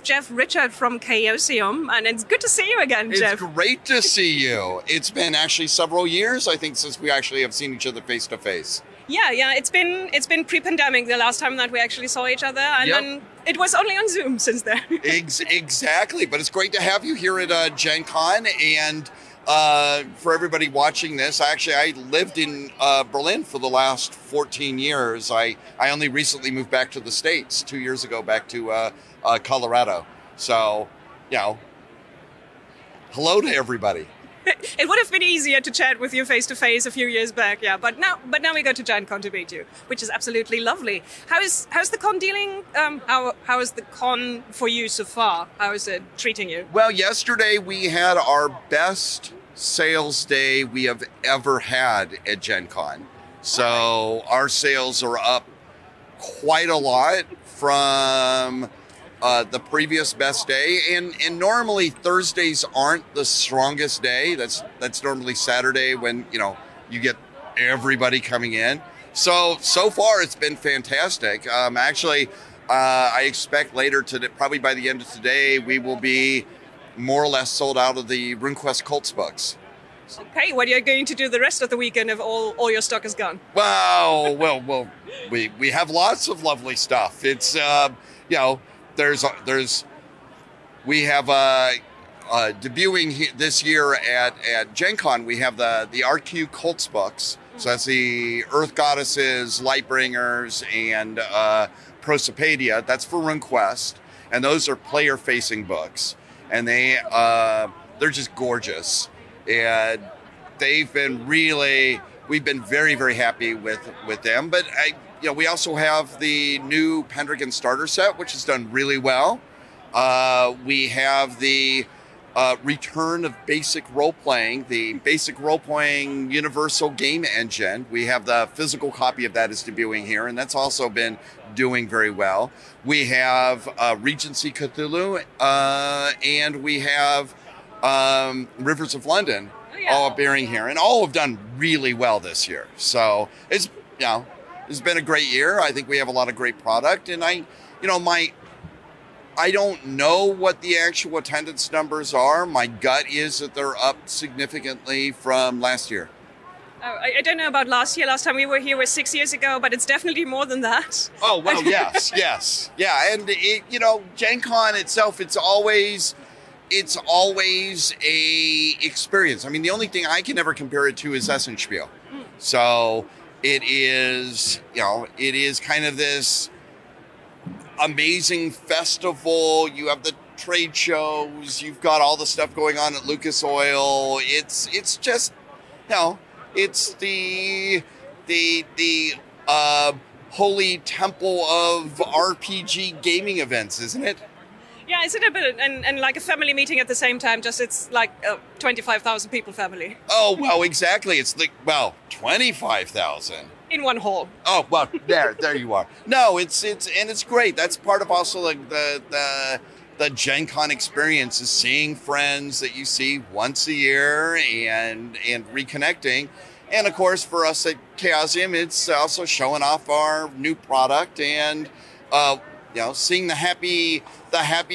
Jeff Richard from Chaosium, and it's good to see you again, Jeff. It's great to see you. It's been actually several years, I think, since we actually have seen each other face to face. Yeah, it's been pre-pandemic the last time that we actually saw each other, and then it was only on Zoom since then. Exactly, but it's great to have you here at Gencon, and for everybody watching this, I lived in Berlin for the last 14 years. I only recently moved back to the States 2 years ago, back to Colorado. So, hello to everybody. It would have been easier to chat with you face to face a few years back, But now we go to Gencon to meet you, which is absolutely lovely. How's the con dealing? How is the con for you so far? How is it treating you? Well, yesterday we had our best sales day we have ever had at Gencon. So our sales are up quite a lot from the previous best day, and normally Thursdays aren't the strongest day. That's normally Saturday when you get everybody coming in. So far it's been fantastic. I expect later today, probably by the end of today, we will be more or less sold out of the Runequest Cults books. Okay, what are you going to do the rest of the weekend if all your stock is gone? Well, we have lots of lovely stuff. It's we have debuting this year at Gencon. We have the RQ Cults books. So that's the Earth Goddesses, Lightbringers, and Prosopadia. That's for Runequest, and those are player-facing books, and they're just gorgeous. And we've been very, very happy with them. But we also have the new Pendragon starter set, which has done really well. We have the return of basic role-playing, the basic role-playing universal game engine. We have the physical copy of that is debuting here, and that's also been doing very well. We have Regency Cthulhu, and we have Rivers of London all appearing here, and all have done really well this year. So it's been a great year. I think we have a lot of great product, and I don't know what the actual attendance numbers are. My gut is that they're up significantly from last year. Oh, I don't know about last year. Last time we were here was 6 years ago, but it's definitely more than that. Oh, well, yes. Yeah, and Gencon itself, it's always a experience. I mean, the only thing I can ever compare it to is Essenspiel. So it is kind of this amazing festival. You have the trade shows. You've got all the stuff going on at Lucas Oil. It's just, it's the holy temple of RPG gaming events, isn't it? Yeah, it's a bit, and like a family meeting at the same time, just it's like a 25,000 people family. Oh, well, exactly. It's 25,000. In one hall. Oh, well, there you are. No, it's great. That's part of also like the Gencon experience is seeing friends that you see once a year and reconnecting. And of course, for us at Chaosium, it's also showing off our new product and seeing the happy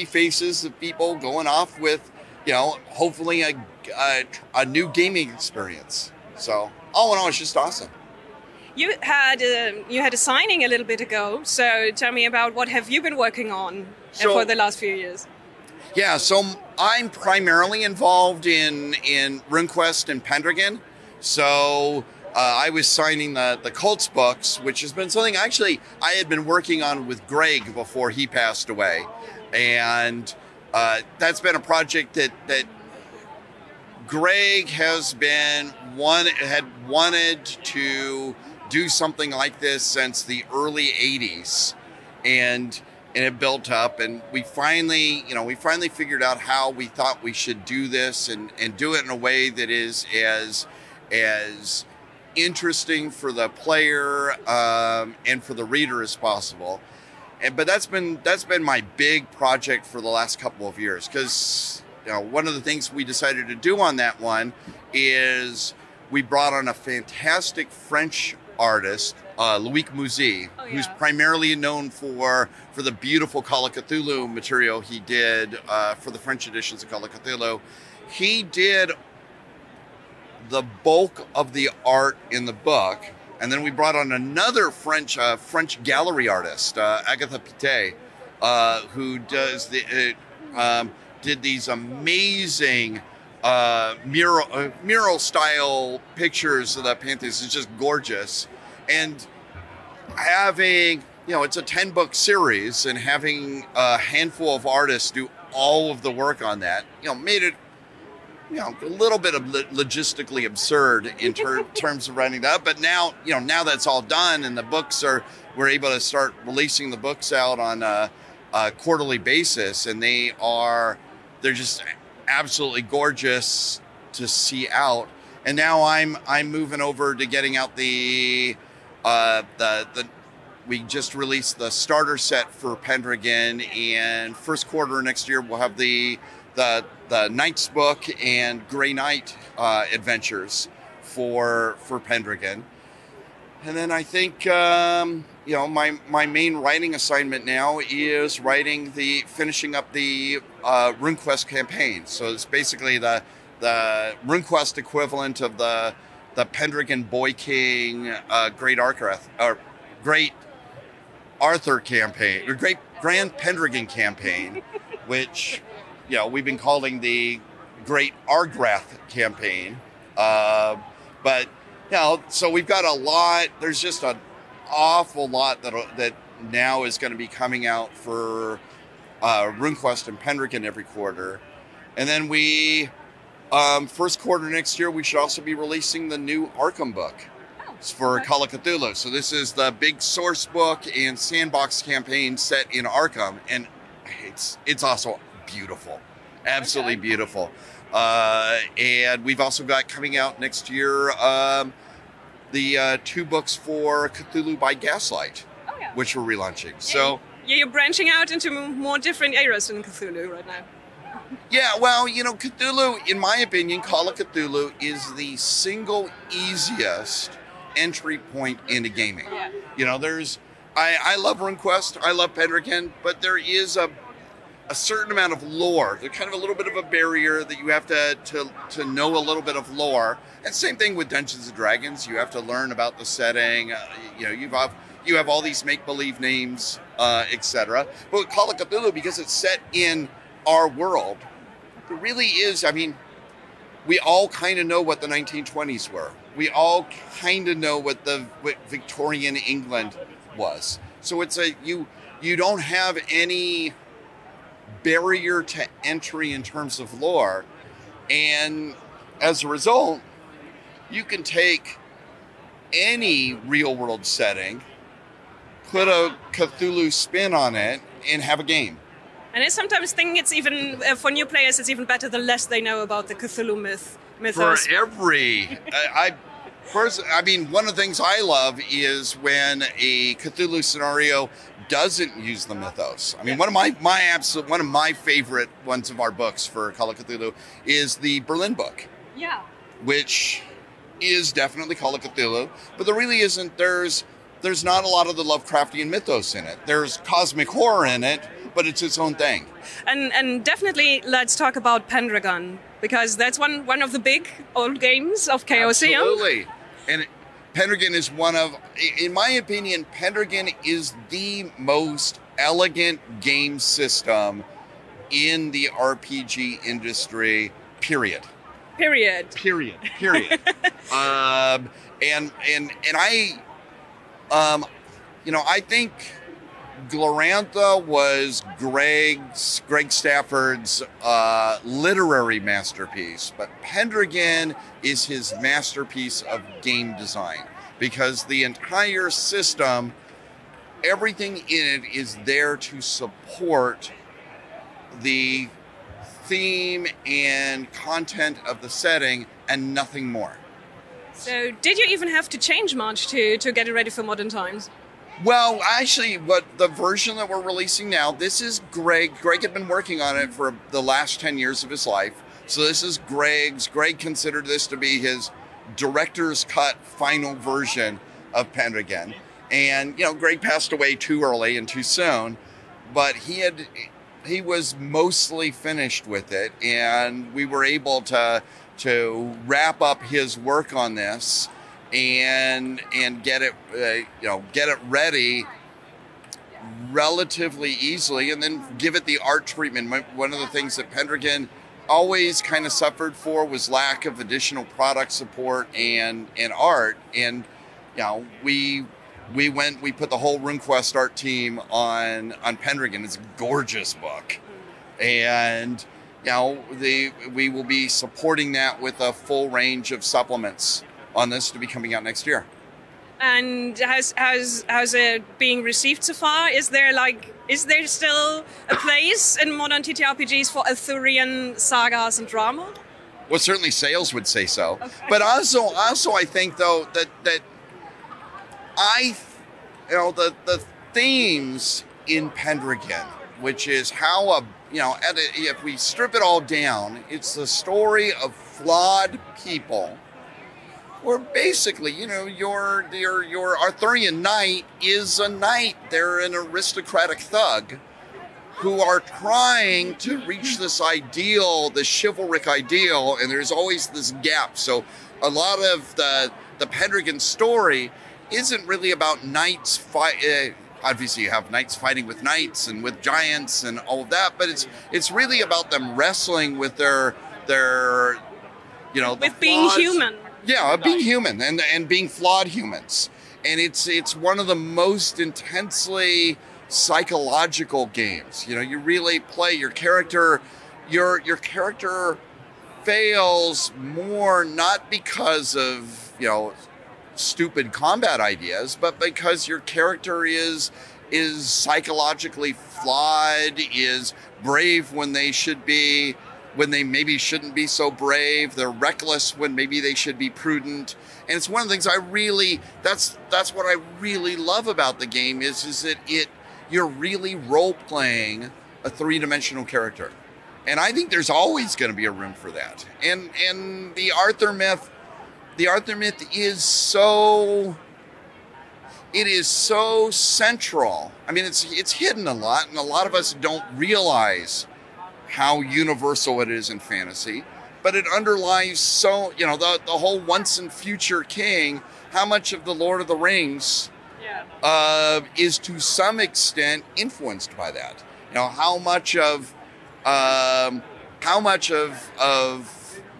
faces of people going off with, hopefully a new gaming experience. So all in all, it's just awesome. You had a signing a little bit ago. So tell me about what have you been working on for the last few years? Yeah, so I'm primarily involved in Runequest and Pendragon. So I was signing the Cults books, which has been something actually I had been working on with Greg before he passed away. And that's been a project that Greg had wanted to do something like this since the early 80s. And it built up, and we finally figured out how we thought we should do this and do it in a way that is as interesting for the player and for the reader as possible. But that's been my big project for the last couple of years, because one of the things we decided to do on that one is we brought on a fantastic French artist, Loïc Mouzy, who's primarily known for the beautiful Call of Cthulhu material he did for the French editions of Call of Cthulhu. He did the bulk of the art in the book, and then we brought on another French gallery artist, Agatha Pité, who does did these amazing mural style pictures of the Pantheons. It's just gorgeous. And having, it's a 10-book series, and having a handful of artists do all of the work on that, made it, a little bit of logistically absurd in terms of writing that. But now, now that's all done, and the books we're able to start releasing the books out on a quarterly basis, and they're just absolutely gorgeous to see out. And now I'm moving over to getting out we just released the starter set for Pendragon, and first quarter next year we'll have the Knight's book and Grey Knight adventures for Pendragon. And then I think my main writing assignment now is finishing up the Runequest campaign. So it's basically the Runequest equivalent of the Pendragon Boy King Great Arthur campaign, or Great Grand Pendragon campaign, which we've been calling the Great Argrath campaign. But so we've got a lot. There's just an awful lot that now is going to be coming out for Runequest and Pendragon every quarter. And then first quarter next year, we should also be releasing the new Arkham book for Call of Cthulhu. So this is the big source book and sandbox campaign set in Arkham, and it's also beautiful, absolutely beautiful. And we've also got coming out next year the 2 books for Cthulhu by Gaslight, which we're relaunching. So you're branching out into more different eras in Cthulhu right now. Yeah, well, Cthulhu, in my opinion, Call of Cthulhu is the single easiest entry point into gaming. Yeah. I love RuneQuest, I love Pendragon, but there is a certain amount of lore. There's kind of a little bit of a barrier that you have to know a little bit of lore. And same thing with Dungeons and Dragons. You have to learn about the setting. You have all these make-believe names, etc. But with Call of Cthulhu, because it's set in our world, it really is. I mean, we all kind of know what the 1920s were. We all kind of know what Victorian England was. So it's you don't have any barrier to entry in terms of lore, and as a result, you can take any real world setting, put a Cthulhu spin on it, and have a game. And I sometimes think it's even, for new players, it's even better the less they know about the Cthulhu mythos. One of the things I love is when a Cthulhu scenario doesn't use the mythos. I mean, one of my favorite ones of our books for Call of Cthulhu is the Berlin book. Yeah. Which is definitely Call of Cthulhu, but there really isn't. There's not a lot of the Lovecraftian mythos in it. There's cosmic horror in it, but it's its own thing. And definitely let's talk about Pendragon, because that's one of the big old games of Chaosium. Absolutely. And Pendragon is in my opinion, Pendragon is the most elegant game system in the RPG industry, period. Period. I think Glorantha was Greg Stafford's literary masterpiece, but Pendragon is his masterpiece of game design, because the entire system, everything in it is there to support the theme and content of the setting and nothing more. So did you even have to change much to get it ready for modern times? Well, actually, the version that we're releasing now, this is Greg. Greg had been working on it for the last 10 years of his life. So this is Greg's. Greg considered this to be his director's cut final version of Pendragon. And, you know, Greg passed away too early and too soon, but he was mostly finished with it, and we were able to wrap up his work on this and get it get it ready relatively easily, and then give it the art treatment. One of the things that Pendragon always kind of suffered for was lack of additional product support and art. And you know, we put the whole Runequest art team on Pendragon. It's a gorgeous book, and you know, we will be supporting that with a full range of supplements on this to be coming out next year. And how's it being received so far? Is there still a place in modern TTRPGs for Arthurian sagas and drama? Well, certainly sales would say so. Okay. But also I think though that the themes in Pendragon, which is how if we strip it all down, it's the story of flawed people. Or basically, you know, your Arthurian knight is a knight. They're an aristocratic thug who are trying to reach this ideal, this chivalric ideal, and there's always this gap. So a lot of the Pendragon story isn't really about knights fight. Obviously, you have knights fighting with knights and with giants and all of that, but it's really about them wrestling with their with being human. Yeah, being human and being flawed humans. And it's one of the most intensely psychological games. You know, you really play your character. Your character fails more not because of, you know, stupid combat ideas, but because your character is psychologically flawed, is brave when they should be, when they maybe shouldn't be so brave. They're reckless when maybe they should be prudent. And it's one of the things that's what I really love about the game is that you're really role-playing a three-dimensional character. And I think there's always going to be a room for that. And the Arthur myth is so central. I mean, it's hidden a lot, and a lot of us don't realize how universal it is in fantasy, but it underlies so, you know, the whole once and future king. How much of the Lord of the Rings is to some extent influenced by that? You know, how much of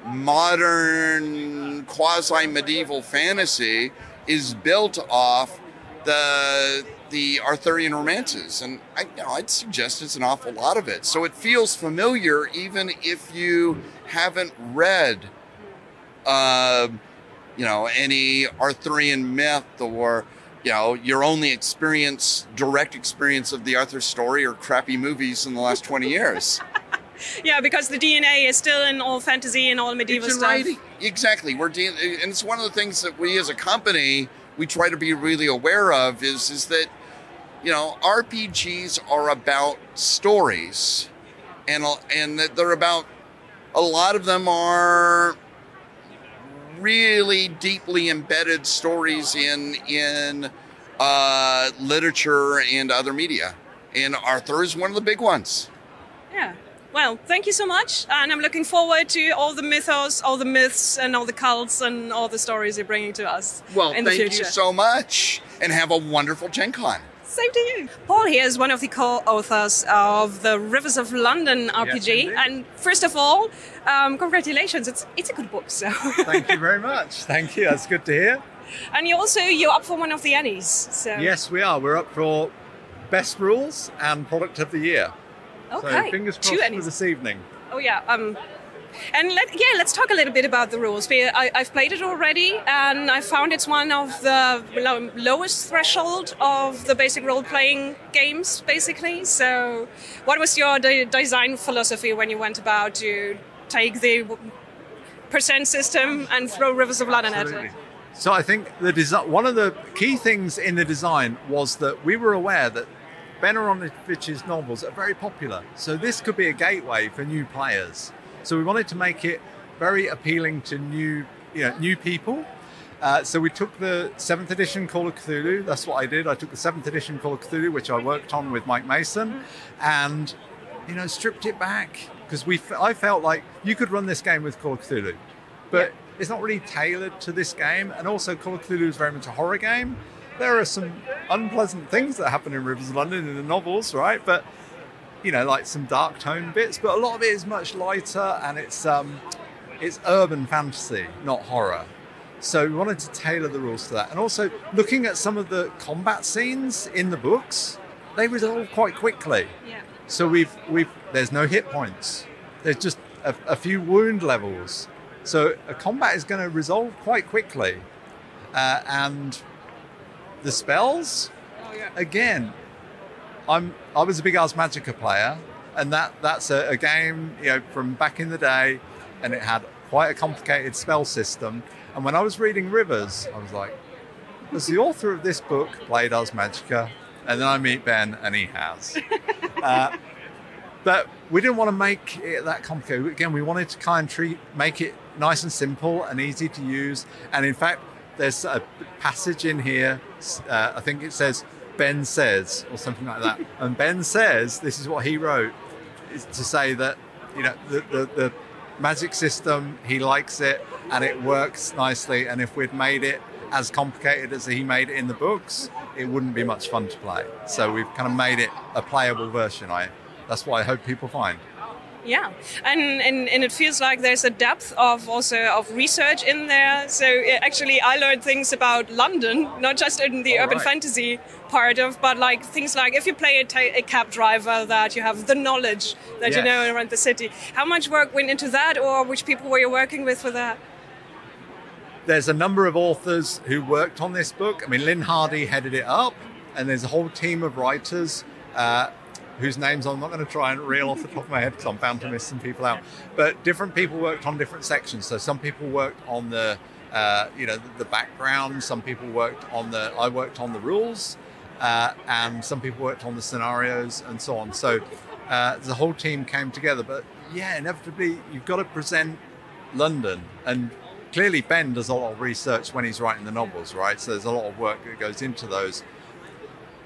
modern quasi-medieval fantasy is built off the Arthurian romances, and I'd suggest it's an awful lot of it. So it feels familiar even if you haven't read, any Arthurian myth, or your only direct experience of the Arthur story or crappy movies in the last 20 years. Yeah, because the DNA is still in all fantasy and all medieval stuff. Right. Exactly. And it's one of the things that we as a company, we try to be really aware of is that, you know, RPGs are about stories, and that they're about, a lot of them are really deeply embedded stories in literature and other media. And Arthur is one of the big ones. Yeah. Well, thank you so much. And I'm looking forward to all the mythos, all the myths, and all the cults, and all the stories you're bringing to us in the future. Thank you so much, and have a wonderful Gencon. Same to you. Paul here is one of the co-authors of the Rivers of London RPG. Yes, and first of all, congratulations. It's a good book. So thank you very much. Thank you. That's good to hear. And you're up for one of the Annies. So. Yes, we are. We're up for Best Rules and Product of the Year. Okay. So fingers crossed for this evening. Oh yeah. And let's talk a little bit about the rules. I've played it already, and I found it's one of the lowest threshold of the basic role-playing games, basically. So what was your design philosophy when you went about to take the percent system and throw Rivers of London at it? So I think one of the key things in the design was that we were aware that Ben Aaronovitch's novels are very popular. So this could be a gateway for new players. So we wanted to make it very appealing to new people. So we took the 7th edition Call of Cthulhu. That's what I did. I took the 7th edition Call of Cthulhu, which I worked on with Mike Mason, and stripped it back because I felt like you could run this game with Call of Cthulhu, but it's not really tailored to this game. And also, Call of Cthulhu is very much a horror game. There are some unpleasant things that happen in Rivers of London in the novels, right? But like some dark tone bits. But a lot of it is much lighter, and it's urban fantasy, not horror. So we wanted to tailor the rules to that. And also, looking at some of the combat scenes in the books, they resolve quite quickly. Yeah. So there's no hit points. There's just a few wound levels. So a combat is going to resolve quite quickly. And the spells, again, I was a big Ars Magica player, and that's a game from back in the day, and it had quite a complicated spell system. And when I was reading Rivers, I was like, does the author of this book played Ars Magica? And then I meet Ben, and he has. But we didn't want to make it that complicated. Again, we wanted to make it nice and simple and easy to use. And in fact, there's a passage in here, I think it says, Ben says, or something like that. And Ben says, this is what he wrote, is to say that, the magic system, he likes it, and it works nicely. And if we'd made it as complicated as he made it in the books, it wouldn't be much fun to play. So we've kind of made it a playable version. That's what I hope people find. Yeah, and it feels like there's a depth of research in there. So actually, I learned things about London, not just in the urban fantasy part but like things like if you play a cab driver, that you have the knowledge that you know around the city. How much work went into that, or which people were you working with for that? There's a number of authors who worked on this book. I mean, Lynn Hardy headed it up, and there's a whole team of writers whose names I'm not going to try and reel off the top of my head because I'm bound to miss some people out. But different people worked on different sections. So some people worked on the background. Some people worked on I worked on the rules, and some people worked on the scenarios and so on. So the whole team came together. But yeah, inevitably you've got to present London, and clearly Ben does a lot of research when he's writing the novels, right? So there's a lot of work that goes into those.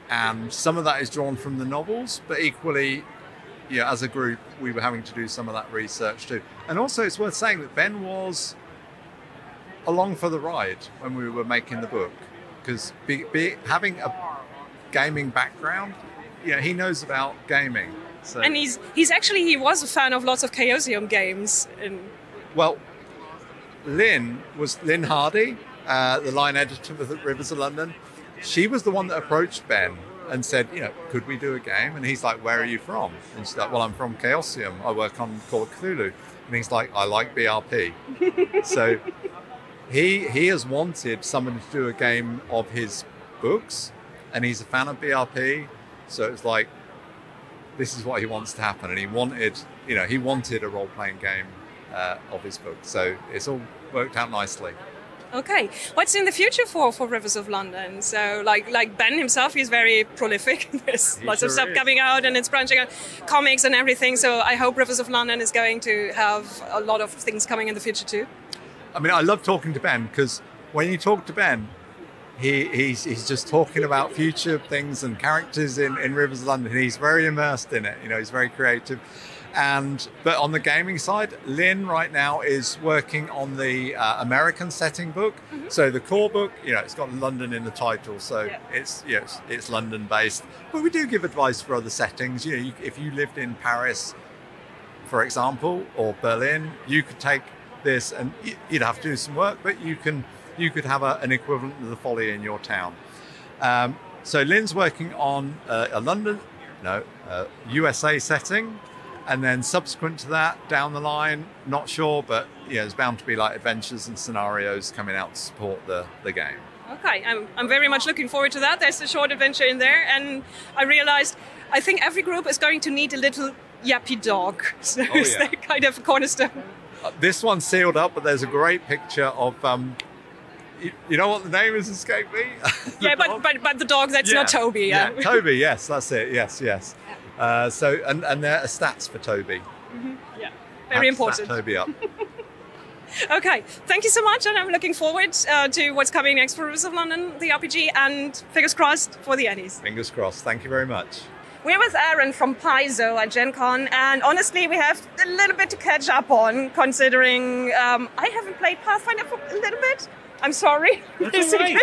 And some of that is drawn from the novels, but equally, as a group, we were having to do some of that research too. And also, it's worth saying that Ben was along for the ride when we were making the book, because having a gaming background, he knows about gaming. So. And he was a fan of lots of Chaosium games. Well, Lynn Hardy, the line editor of the Rivers of London. She was the one that approached Ben and said, could we do a game? And he's like, where are you from? And she's like, well, I'm from Chaosium. I work on Call of Cthulhu. And he's like, I like BRP. So he has wanted someone to do a game of his books, and he's a fan of BRP. So it's like, this is what he wants to happen. And he wanted a role-playing game of his book. So it's all worked out nicely. Okay, what's in the future for Rivers of London? So, like Ben himself, he's very prolific. There's lots of stuff coming out, and it's branching out, comics and everything. So, I hope Rivers of London is going to have a lot of things coming in the future too. I mean, I love talking to Ben, because when you talk to Ben, he's just talking about future things and characters in Rivers of London. He's very immersed in it. He's very creative. But on the gaming side, Lynn right now is working on the American setting book. Mm-hmm. So the core book, it's got London in the title, so it's London based. But we do give advice for other settings. If you lived in Paris, for example, or Berlin, you could take this, and you'd have to do some work, but you could have an equivalent of the Folly in your town. So Lynn's working on a USA setting. And then subsequent to that, down the line, not sure, but there's bound to be like adventures and scenarios coming out to support the game. Okay, I'm very much looking forward to that. There's a short adventure in there, and I realized I think every group is going to need a little yappy dog. So it's kind of a cornerstone. This one's sealed up, but there's a great picture of you know what the name is, escaped me? but the dog that's not Toby. Yeah, Toby. Yes, that's it. Yes. So there are stats for Toby. Mm-hmm. Yeah, very important. Stat Toby up. Okay, thank you so much, and I'm looking forward to what's coming next for Rivers of London, the RPG, and fingers crossed for the Eddies. Fingers crossed. Thank you very much. We're with Aaron from Paizo at Gencon, and honestly, we have a little bit to catch up on, considering I haven't played Pathfinder for a little bit. I'm sorry. That's all right.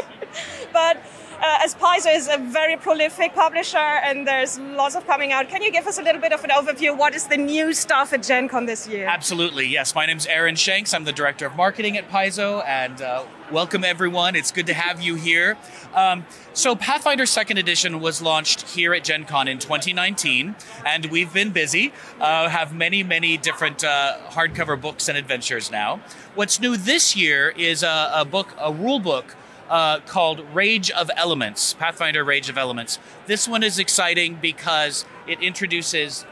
But as Paizo is a very prolific publisher, and there's lots of coming out, can you give us a little bit of an overview? What is the new stuff at Gencon this year? Absolutely, yes. My name's Aaron Shanks. I'm the Director of Marketing at Paizo, and welcome everyone. It's good to have you here. So Pathfinder 2nd Edition was launched here at Gencon in 2019, and we've been busy, have many different hardcover books and adventures now. What's new this year is a rule book called Rage of Elements, Pathfinder Rage of Elements. This one is exciting because it introduces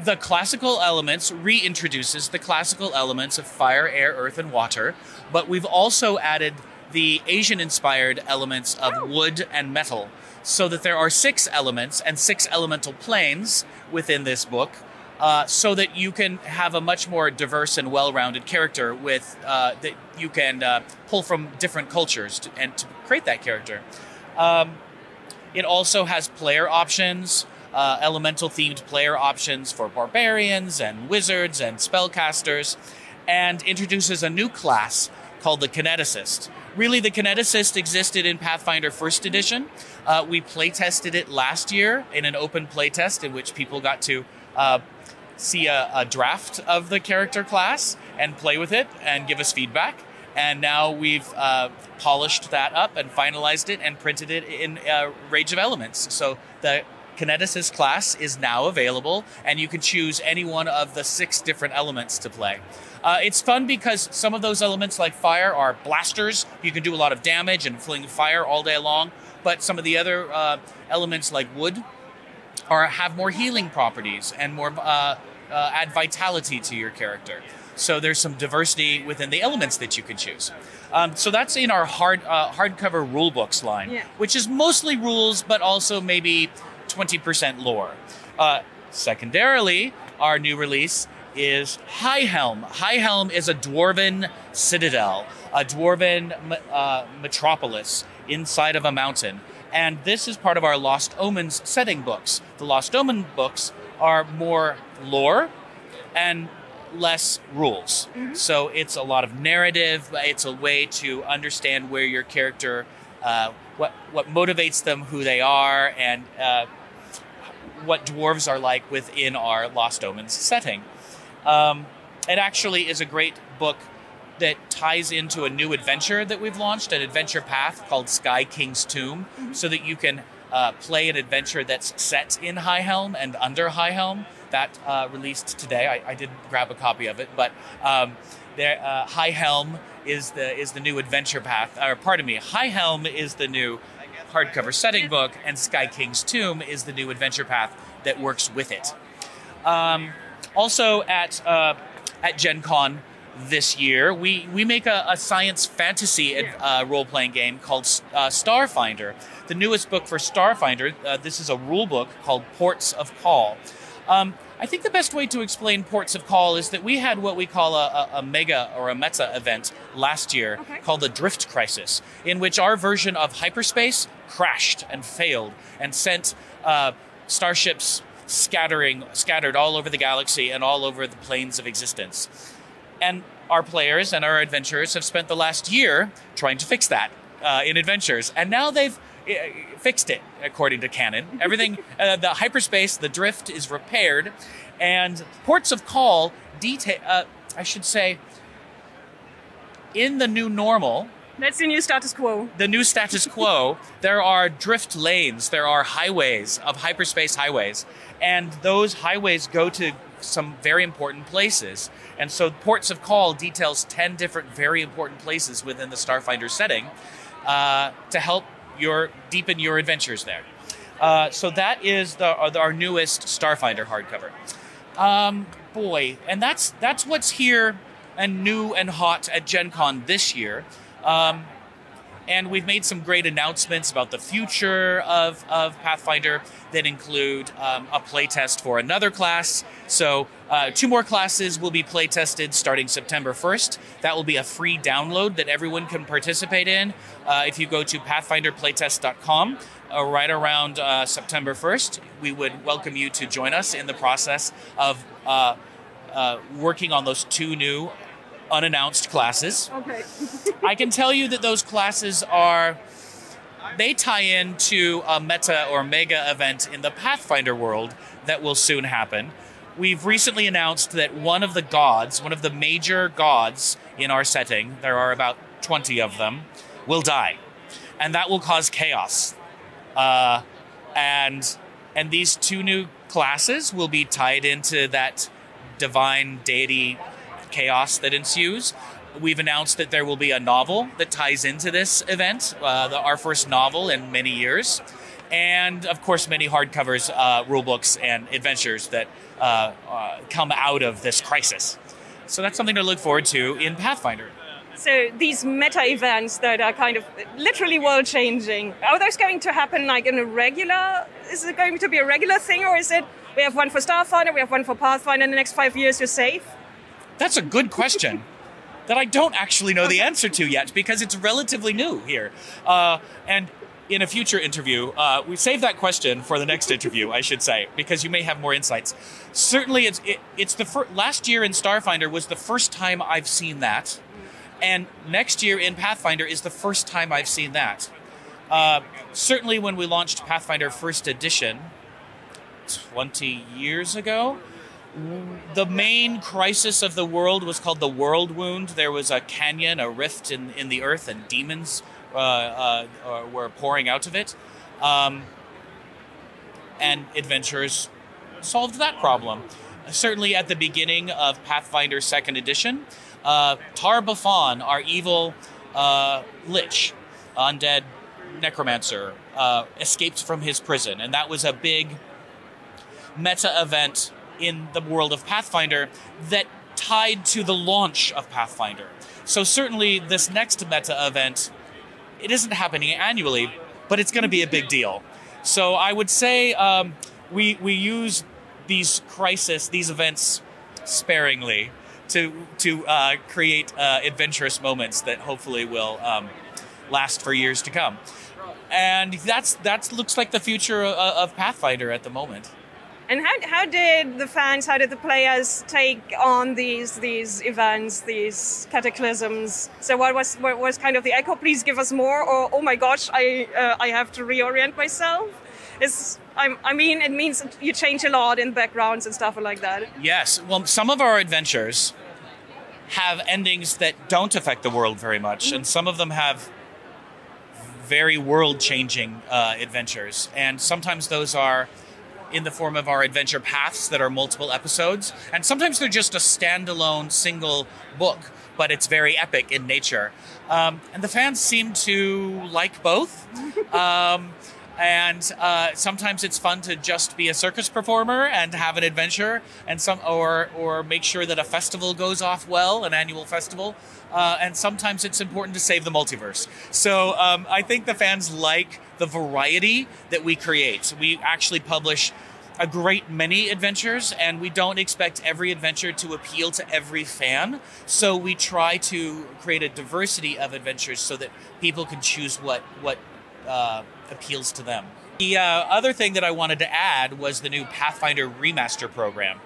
the classical elements, reintroduces the classical elements of fire, air, earth, and water, but we've also added the Asian-inspired elements of wood and metal, so that there are 6 elements and 6 elemental planes within this book, so that you can have a much more diverse and well-rounded character with that you can pull from different cultures to create that character. It also has player options, elemental-themed player options for barbarians and wizards and spellcasters, and introduces a new class called the Kineticist. Really, the Kineticist existed in Pathfinder 1st Edition. We playtested it last year in an open playtest in which people got to see a draft of the character class and play with it and give us feedback. And now we've polished that up and finalized it and printed it in Rage of Elements. So the Kineticist class is now available, and you can choose any one of the 6 different elements to play. It's fun because some of those elements, like fire, are blasters. You can do a lot of damage and fling fire all day long. But some of the other elements, like wood, have more healing properties and more add vitality to your character. So there's some diversity within the elements that you can choose. So that's in our hardcover rule books line, which is mostly rules, but also maybe 20% lore. Secondarily, our new release is High Helm. High Helm is a dwarven citadel, a dwarven metropolis inside of a mountain. And this is part of our Lost Omens setting books. The Lost Omen books are more lore and less rules. Mm-hmm. So it's a lot of narrative. It's a way to understand where your character, what motivates them, who they are, and what dwarves are like within our Lost Omens setting. It actually is a great book that ties into a new adventure that we've launched, an adventure path called Sky King's Tomb, so that you can play an adventure that's set in High Helm and under High Helm. That released today. I did grab a copy of it, but High Helm is the new adventure path. Or pardon me, High Helm is the new hardcover setting book, and Sky King's Tomb is the new adventure path that works with it. Also at Gencon this year, we make a science fantasy role-playing game called Starfinder. The newest book for Starfinder, this is a rule book called Ports of Call. I think the best way to explain Ports of Call is that we had what we call a mega or a meta event last year called the Drift Crisis, in which our version of hyperspace crashed and failed and sent starships scattered all over the galaxy and all over the planes of existence. And our players and our adventurers have spent the last year trying to fix that in adventures. And now they've fixed it, according to canon. Everything, the hyperspace, the drift is repaired. And Ports of Call, I should say, in the new normal... That's the new status quo. The new status quo, there are drift lanes, there are highways of hyperspace highways. And those highways go to some very important places. And so Ports of Call details 10 different very important places within the Starfinder setting to help deepen your adventures there. So that is our newest Starfinder hardcover. And that's what's here and new and hot at Gencon this year. And we've made some great announcements about the future of Pathfinder that include a playtest for another class. So 2 more classes will be playtested starting September 1st. That will be a free download that everyone can participate in. If you go to pathfinderplaytest.com right around September 1st, we would welcome you to join us in the process of working on those 2 new unannounced classes. Okay. I can tell you that those classes they tie into a meta or mega event in the Pathfinder world that will soon happen. We've recently announced that one of the major gods in our setting, there are about 20 of them, will die. And that will cause chaos. And these 2 new classes will be tied into that divine deity chaos that ensues. We've announced that there will be a novel that ties into this event, our first novel in many years, and of course many hardcovers, rulebooks, and adventures that come out of this crisis. So that's something to look forward to in Pathfinder. So these meta events that are kind of literally world changing, are those going to happen like in is it going to be a regular thing, or is it we have one for Starfinder, we have one for Pathfinder, in the next 5 years you're safe? That's a good question that I don't actually know the answer to yet, because it's relatively new here. And in a future interview, we save that question for the next interview, I should say, because you may have more insights. Certainly, it's last year in Starfinder was the first time I've seen that, and next year in Pathfinder is the first time I've seen that. Certainly, when we launched Pathfinder First Edition 20 years ago, the main crisis of the world was called the World Wound. There was a canyon, a rift in the earth, and demons were pouring out of it. And adventurers solved that problem. Certainly at the beginning of Pathfinder 2nd Edition, Tar-Baphon, our evil lich, undead necromancer, escaped from his prison. And that was a big meta event in the world of Pathfinder that tied to the launch of Pathfinder. So certainly this next meta event, it isn't happening annually, but it's going to be a big deal. So I would say we use these events sparingly to create adventurous moments that hopefully will last for years to come. And that looks like the future of Pathfinder at the moment. And how did the players take on these events, these cataclysms? So what was kind of the echo? Please give us more, or oh my gosh, I have to reorient myself. It means you change a lot in backgrounds and stuff like that. Yes, well, some of our adventures have endings that don't affect the world very much, and some of them have very world-changing adventures, and sometimes those are in the form of our adventure paths that are multiple episodes, and sometimes they're just a standalone single book, but it's very epic in nature. And the fans seem to like both. And sometimes it's fun to just be a circus performer and have an adventure, and or make sure that a festival goes off well, an annual festival. And sometimes it's important to save the multiverse. So I think the fans like the variety that we create. We actually publish a great many adventures, and we don't expect every adventure to appeal to every fan. So we try to create a diversity of adventures so that people can choose what appeals to them. The other thing that I wanted to add was the new Pathfinder Remaster program.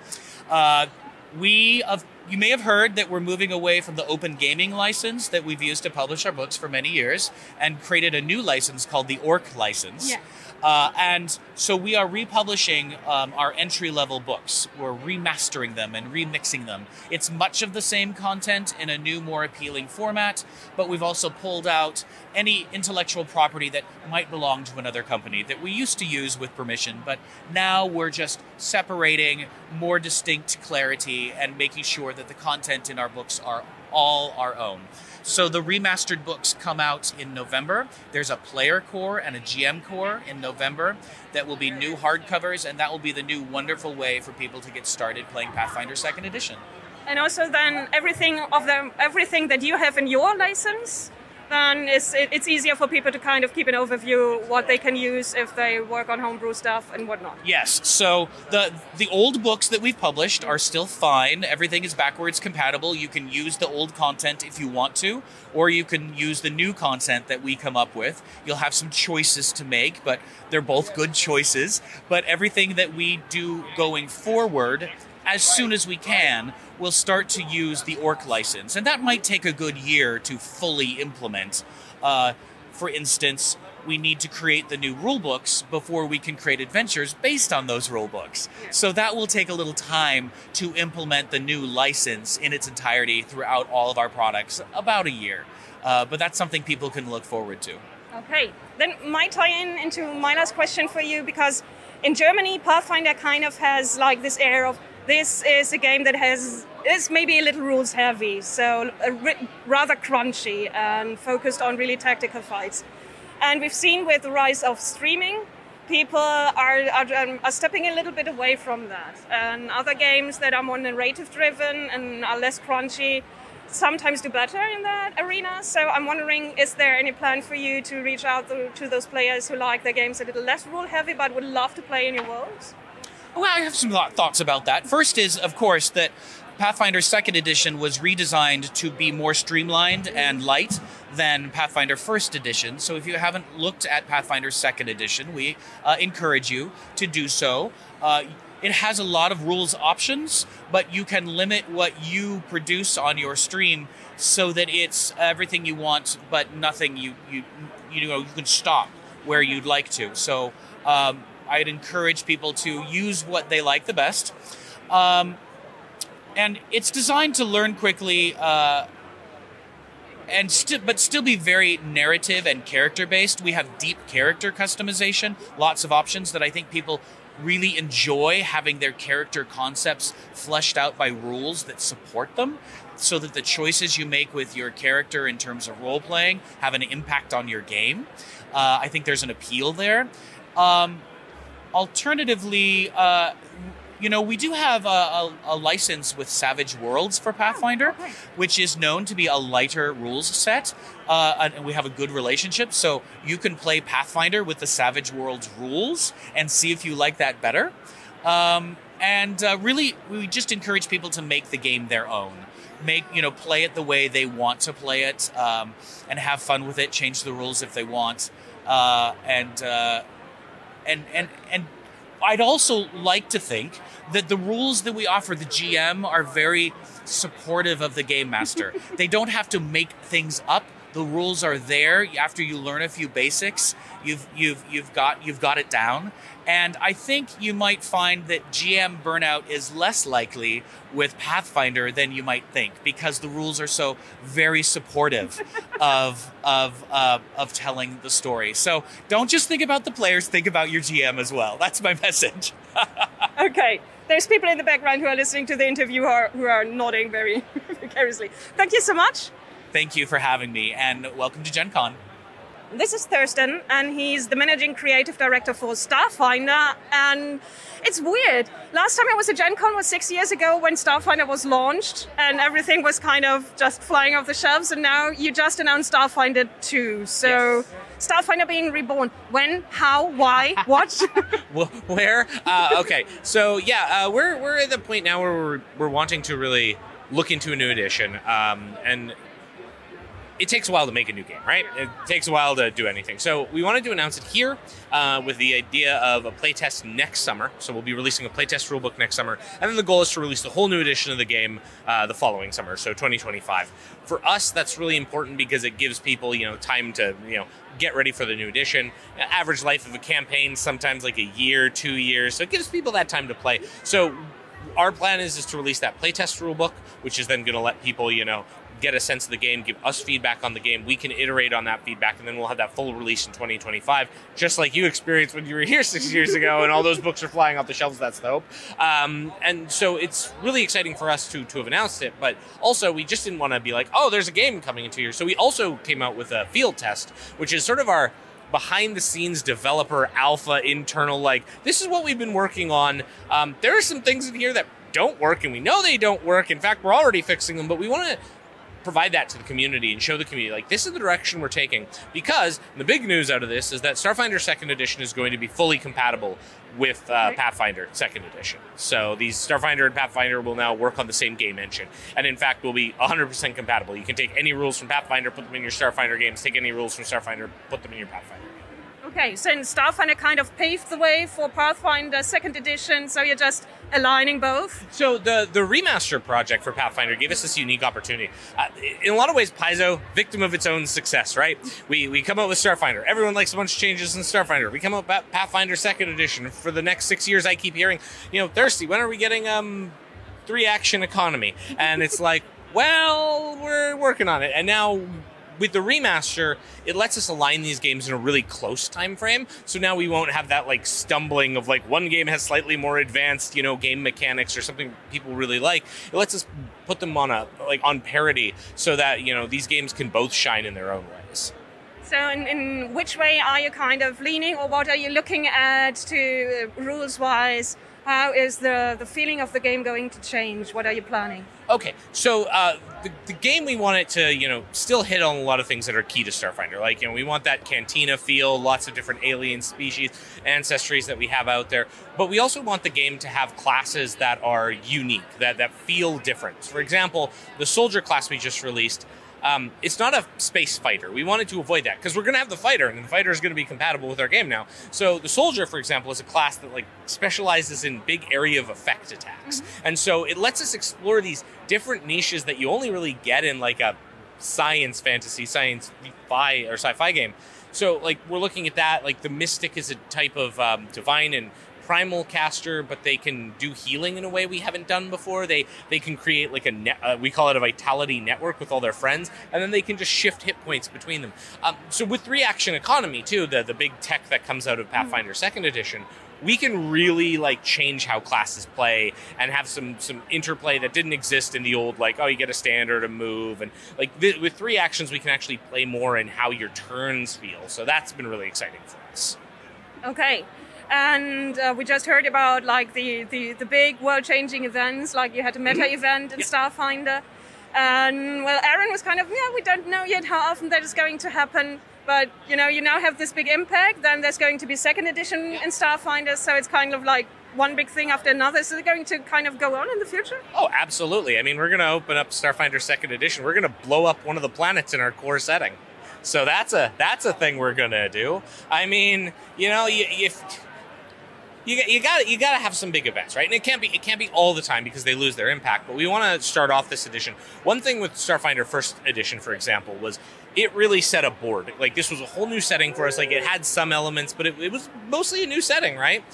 You may have heard that we're moving away from the open gaming license that we've used to publish our books for many years and created a new license called the Orc license. Yeah. And so we are republishing our entry-level books. We're remastering them and remixing them. It's much of the same content in a new, more appealing format, but we've also pulled out any intellectual property that might belong to another company that we used to use with permission, but now we're just separating more distinct clarity and making sure that the content in our books are all our own. So the remastered books come out in November. There's a player core and a GM core in November that will be new hardcovers, and that will be the new wonderful way for people to get started playing Pathfinder 2nd Edition. And also then everything that you have in your license then it's easier for people to kind of keep an overview what they can use if they work on homebrew stuff and whatnot. Yes, so the old books that we've published are still fine. Everything is backwards compatible. You can use the old content if you want to, or you can use the new content that we come up with. You'll have some choices to make, but they're both good choices. But everything that we do going forward, as soon as we can, we'll start to use the Orc license. And that might take a good year to fully implement. For instance, we need to create the new rulebooks before we can create adventures based on those rulebooks. So that will take a little time to implement the new license in its entirety throughout all of our products, about a year. But that's something people can look forward to. Okay, then might tie into my last question for you, because in Germany, Pathfinder kind of has like this air of, this is a game that is maybe a little rules heavy, so rather crunchy and focused on really tactical fights. And we've seen with the rise of streaming, people are stepping a little bit away from that. And other games that are more narrative driven and are less crunchy sometimes do better in that arena. So I'm wondering, is there any plan for you to reach out to those players who like their games a little less rule heavy but would love to play in your worlds? Well, I have some thoughts about that. First is, of course, that Pathfinder 2nd Edition was redesigned to be more streamlined and light than Pathfinder 1st Edition. So if you haven't looked at Pathfinder 2nd Edition, we encourage you to do so. It has a lot of rules options, but you can limit what you produce on your stream so that it's everything you want, but nothing you can stop where you'd like to. So I'd encourage people to use what they like the best. And it's designed to learn quickly but still be very narrative and character-based. We have deep character customization, lots of options that I think people really enjoy, having their character concepts fleshed out by rules that support them, so that the choices you make with your character in terms of role-playing have an impact on your game. I think there's an appeal there. Alternatively, we do have a license with Savage Worlds for Pathfinder, which is known to be a lighter rules set, and we have a good relationship. So you can play Pathfinder with the Savage Worlds rules and see if you like that better. Really, we just encourage people to make the game their own. Play it the way they want to play it, and have fun with it. Change the rules if they want, and I'd also like to think that the rules that we offer the GM are very supportive of the game master. They don't have to make things up. The rules are there. After you learn a few basics, you've got it down. And I think you might find that GM burnout is less likely with Pathfinder than you might think, because the rules are so very supportive of telling the story. So don't just think about the players, think about your GM as well. That's my message. Okay. There's people in the background who are listening to the interview who are nodding very vicariously. Thank you so much. Thank you for having me, and welcome to Gencon. This is Thurston, and he's the managing creative director for Starfinder. And it's weird. Last time I was at Gencon was 6 years ago when Starfinder was launched, and everything was kind of just flying off the shelves. And now you just announced Starfinder 2. So yes. Starfinder being reborn. When? How? Why? What? Where? Okay. So yeah, we're at the point now where we're wanting to really look into a new edition, and it takes a while to make a new game, right? It takes a while to do anything. So we wanted to announce it here with the idea of a playtest next summer. So we'll be releasing a playtest rulebook next summer. And then the goal is to release the whole new edition of the game the following summer, so 2025. For us, that's really important because it gives people, time to, get ready for the new edition. Average life of a campaign, sometimes like a year, 2 years. So it gives people that time to play. So our plan is to release that playtest rulebook, which is then going to let people, get a sense of the game, give us feedback on the game. We can iterate on that feedback, and then we'll have that full release in 2025, just like you experienced when you were here 6 years ago and all those books are flying off the shelves. That's the hope. And so it's really exciting for us to have announced it, but also we just didn't want to be like, oh, there's a game coming in 2 years. So we also came out with a field test, which is sort of our behind-the-scenes developer alpha internal, this is what we've been working on. There are some things in here that don't work, and we know they don't work. In fact, we're already fixing them, but we want to provide that to the community and show the community, like, this is the direction we're taking. Because the big news out of this is that Starfinder 2nd Edition is going to be fully compatible with Pathfinder 2nd Edition. So these Starfinder and Pathfinder will now work on the same game engine, and in fact will be 100% compatible. You can take any rules from Pathfinder, put them in your Starfinder games, take any rules from Starfinder, put them in your Pathfinder game. Okay, so Starfinder kind of paved the way for Pathfinder 2nd Edition, so you're just aligning both? So the remaster project for Pathfinder gave us this unique opportunity. In a lot of ways, Paizo, victim of its own success, right? We come out with Starfinder. Everyone likes a bunch of changes in Starfinder. We come out with Pathfinder 2nd Edition. For the next 6 years, I keep hearing, Thirsty, when are we getting 3-action economy? And it's like, well, we're working on it. And now, with the remaster, it lets us align these games in a really close time frame. So now we won't have that stumbling of one game has slightly more advanced, game mechanics or something people really like. It lets us put them on on parity so that, these games can both shine in their own ways. So in which way are you kind of leaning, or what are you looking at to rules-wise? How is the feeling of the game going to change? What are you planning? Okay, so the game, we want it to, still hit on a lot of things that are key to Starfinder. We want that cantina feel, lots of different alien species, ancestries that we have out there. But we also want the game to have classes that are unique, that feel different. For example, the soldier class we just released, it's not a space fighter. We wanted to avoid that because we're going to have the fighter, and the fighter is going to be compatible with our game now. So the soldier, for example, is a class that specializes in big area of effect attacks. Mm-hmm. And so it lets us explore these different niches that you only really get in a sci-fi game. So we're looking at that. The Mystic is a type of divine and primal caster, but they can do healing in a way we haven't done before. They can create we call it a vitality network with all their friends, and then they can just shift hit points between them. So with 3-action economy too, the big tech that comes out of Pathfinder 2nd Edition, we can really change how classes play and have some interplay that didn't exist in the old you get a standard, a move, and with 3 actions we can actually play more in how your turns feel. So that's been really exciting for us. Okay. And we just heard about the big world-changing events, you had a meta event in Starfinder. And well, Aaron was kind of, we don't know yet how often that is going to happen. But, you now have this big impact. Then there's going to be 2nd edition in Starfinder. So it's kind of one big thing after another. Is it going to kind of go on in the future? Oh, absolutely. I mean, we're going to open up Starfinder 2nd edition. We're going to blow up one of the planets in our core setting. So that's a thing we're going to do. I mean, You got to have some big events, right? And it can't be all the time because they lose their impact. But we want to start off this edition. One thing with Starfinder 1st edition, for example, was it really set a board. This was a whole new setting for us. It had some elements, but it was mostly a new setting, right?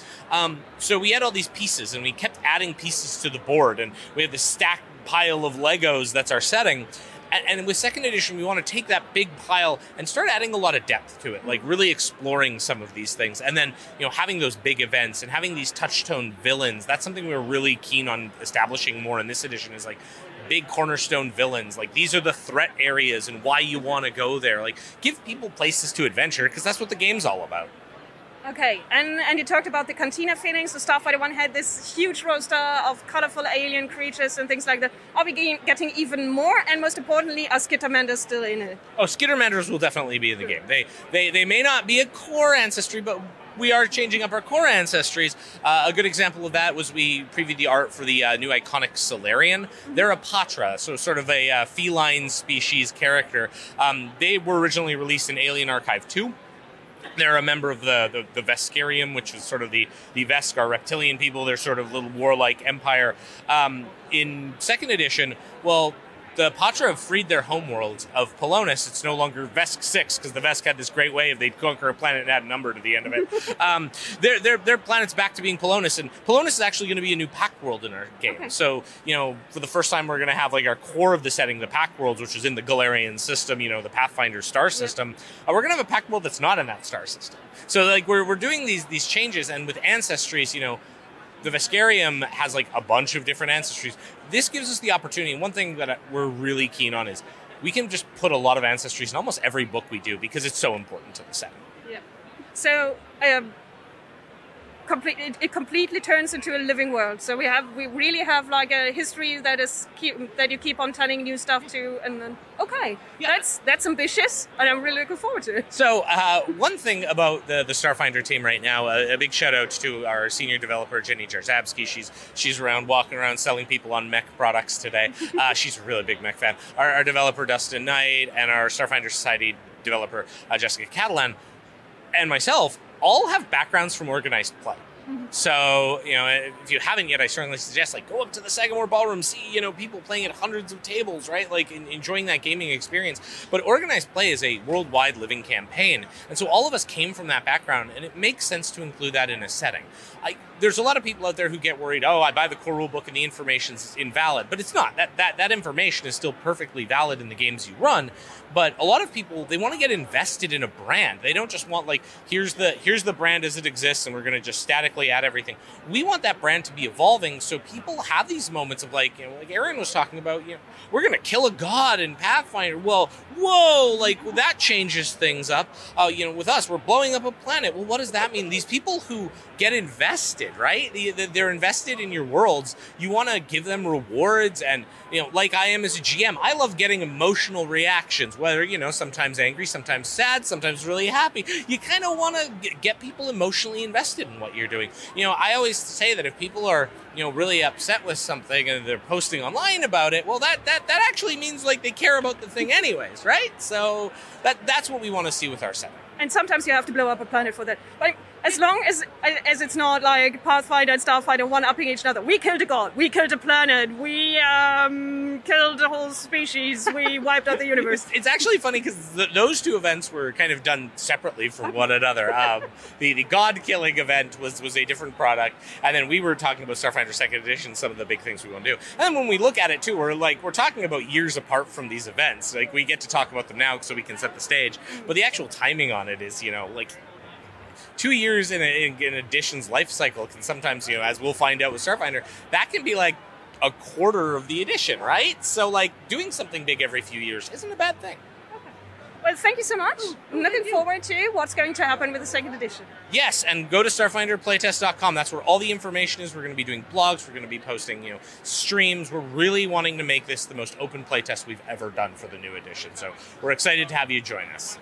So we had all these pieces, and we kept adding pieces to the board, and we had this stacked pile of Legos that's our setting. And with 2nd edition, we want to take that big pile and start adding a lot of depth to it, really exploring some of these things. And then, having those big events and having these touchstone villains, that's something we're really keen on establishing more in this edition is big cornerstone villains. These are the threat areas and why you want to go there. Give people places to adventure because that's what the game's all about. Okay, and you talked about the cantina feelings. The Starfighter 1 had this huge roster of colorful alien creatures and things like that. Are we getting even more? And most importantly, are Skittermanders still in it? Oh, Skittermanders will definitely be in the game. They may not be a core ancestry, but we are changing up our core ancestries. A good example of that was we previewed the art for the new iconic Solarian. Mm-hmm. They're a Patra, so sort of a feline species character. They were originally released in Alien Archive 2. They're a member of the Veskarium, which is sort of the Vesk are reptilian people. They're sort of a little warlike empire. In 2nd edition, the Patra have freed their homeworld of Polonus. It's no longer Vesk 6, because the Vesk had this great way of they'd conquer a planet and add a number to the end of it. Their planet's back to being Polonus, and Polonus is actually going to be a new pact world in our game. Okay. So, for the first time, we're going to have our core of the setting, the pact worlds, which is in the Galarian system, the Pathfinder star system. We're going to have a pact world that's not in that star system. So, we're doing these changes, and with ancestries, the Veskarium has a bunch of different ancestries. This gives us the opportunity. And one thing that we're really keen on is we can just put a lot of ancestries in almost every book we do because it's so important to the setting. Yeah. So it completely turns into a living world. So we really have like a history that you keep on telling new stuff to, and then that's ambitious, and I'm really looking forward to it. So one thing about the Starfinder team right now, a big shout out to our senior developer Jenny Jarzabski. She's around walking around selling people on mech products today. She's a really big mech fan. Our developer Dustin Knight and our Starfinder Society developer Jessica Catalan and myself all have backgrounds from organized play. So, if you haven't yet, I certainly suggest, go up to the Sagamore Ballroom, see, people playing at hundreds of tables, right? Enjoying that gaming experience. But organized play is a worldwide living campaign. And so all of us came from that background, and it makes sense to include that in a setting. There's a lot of people out there who get worried, I buy the core rulebook and the information's invalid. But it's not. That information is still perfectly valid in the games you run. But a lot of people, they want to get invested in a brand. They don't just want, here's the brand as it exists, and we're going to just statically add everything. We want that brand to be evolving, so people have these moments of like Aaron was talking about, we're going to kill a god in Pathfinder. Well, whoa, that changes things up. With us, we're blowing up a planet. Well, what does that mean? These people who get invested, right? They're invested in your worlds. You want to give them rewards, and like I am as a GM, I love getting emotional reactions, whether sometimes angry, sometimes sad, sometimes really happy. You kind of want to get people emotionally invested in what you're doing. I always say that if people are really upset with something and they're posting online about it, well, that actually means they care about the thing anyways, right? So that's what we want to see with our setting. And sometimes you have to blow up a planet for that. But as long as it's not like Pathfinder and Starfinder one-upping each other. We killed a god. We killed a planet. We killed a whole species. We wiped out the universe. It's actually funny because those two events were kind of done separately from one another. The god-killing event was a different product. And then we were talking about Starfinder 2nd Edition, some of the big things we want to do. And then when we look at it, too, we're talking about years apart from these events. We get to talk about them now so we can set the stage. But the actual timing on it is, 2 years in an edition's life cycle can sometimes, as we'll find out with Starfinder, that can be a quarter of the edition, right? So doing something big every few years isn't a bad thing. Well, thank you so much. I'm looking forward to what's going to happen with the 2nd edition. Yes, and go to StarfinderPlaytest.com. That's where all the information is. We're going to be doing blogs. We're going to be posting, streams. We're really wanting to make this the most open playtest we've ever done for the new edition. So we're excited to have you join us.